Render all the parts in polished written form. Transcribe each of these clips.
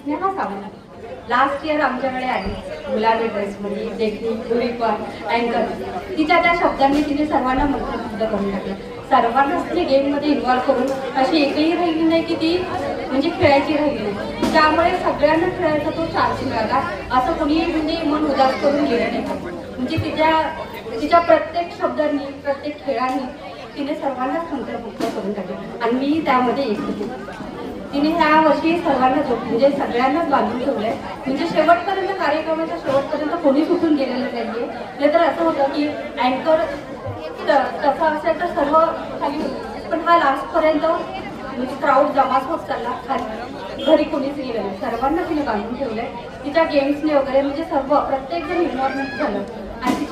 Sneha Sawant last year आमच्याकडे आली गुलाबी ड्रेसमध्ये देखणी युनिकॉर्न अँकर. तिच्या त्या शब्दांनी तिने सर्वांना मंत्रमुग्ध करून टाकलं. सर्वांनाच ती गेममध्ये इन्व्हॉल्व करून अशी एकही राहिली नाही की ती म्हणजे खेळायची राहिली नाही. त्यामुळे सगळ्यांना खेळायचा तो चान्स मिळाला. असं कोणी म्हणजे मन उदास करून गेलं नाही. म्हणजे तिच्या प्रत्येक शब्दांनी प्रत्येक खेळांनी तिने सर्वांनाच मंत्रमुग्ध करून टाकले आणि मी त्यामध्ये एक होते. तिने ह्या वर्षी सर्वांना म्हणजे सगळ्यांनाच बांधून ठेवलंय. म्हणजे शेवटपर्यंत कार्यक्रमाच्या शेवटपर्यंत कोणी सुटून गेलेलं नाहीये. नाही तर असं होतं की अँकर तसा असेल तर सर्व खाली होतं, पण हा लास्टपर्यंत म्हणजे क्राऊड जमाच होत चालला. खाली घरी कोणीच गेलं नाही. सर्वांना तिने बांधून ठेवलंय. तिच्या गेम्सने वगैरे म्हणजे सर्व प्रत्येक जण इन्व्हॉल्वमेंट झालं आणि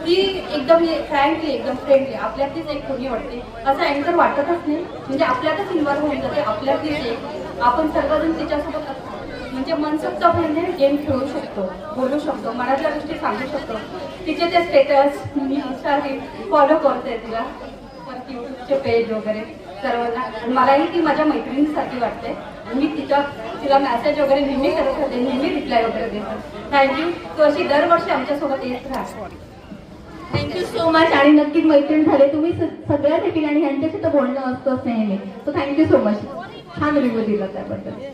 ती एकदम फ्रँकली एकदम फ्रेंडली आपल्यातलीच एक कोणी वाटते. असं अँकर वाटतच नाही. म्हणजे आपल्यातच इन्व्हॉल्व होऊन जाते. आपल्यातलीच एक आपण सर्वजण तिच्यासोबत म्हणजे मनसोक्तपणे गेम खेळू शकतो, बोलू शकतो, मनातल्या गोष्टी सांगू शकतो. तिचे ते स्टेटस मी इंस्टाग्राम फॉलो करते तिला, परत यूट्यूबचे पेज वगैरे सर्वांना. आणि मलाही ती माझ्या मैत्रिणीसारखी वाटते. मी तिला मेसेज वगैरे नेहमी करत होते, नेहमी रिप्लाय वगैरे देते. थँक्यू. तू अशी दरवर्षी आमच्यासोबत येत राहा. Thank you so much. आणि नक्कीच मैत्रीण झाले तुम्ही सगळ्याच येतील आणि ह्यांच्याशी तर बोलणं असतंच नेहमी. So thank you so much. छान रिव्ह्यू दिला त्याबद्दल.